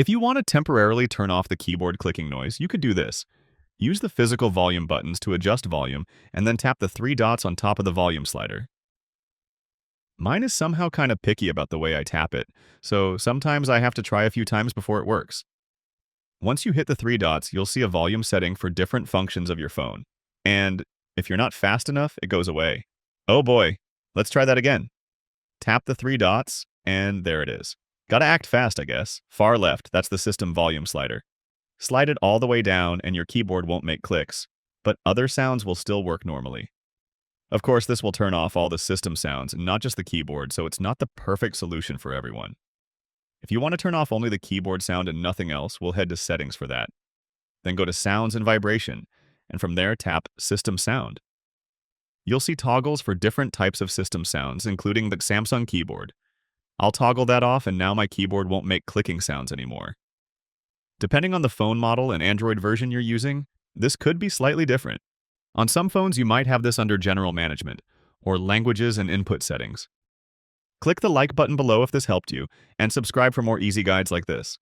If you want to temporarily turn off the keyboard clicking noise, you could do this. Use the physical volume buttons to adjust volume, and then tap the three dots on top of the volume slider. Mine is somehow kind of picky about the way I tap it, so sometimes I have to try a few times before it works. Once you hit the three dots, you'll see a volume setting for different functions of your phone. And if you're not fast enough, it goes away. Oh boy, let's try that again. Tap the three dots, and there it is. Gotta act fast, I guess. Far left, that's the system volume slider. Slide it all the way down and your keyboard won't make clicks, but other sounds will still work normally. Of course, this will turn off all the system sounds, not just the keyboard, so it's not the perfect solution for everyone. If you want to turn off only the keyboard sound and nothing else, we'll head to Settings for that. Then go to Sounds and Vibration, and from there tap System Sound. You'll see toggles for different types of system sounds, including the Samsung keyboard. I'll toggle that off and now my keyboard won't make clicking sounds anymore. Depending on the phone model and Android version you're using, this could be slightly different. On some phones, you might have this under General Management, or Languages and Input Settings. Click the like button below if this helped you, and subscribe for more easy guides like this.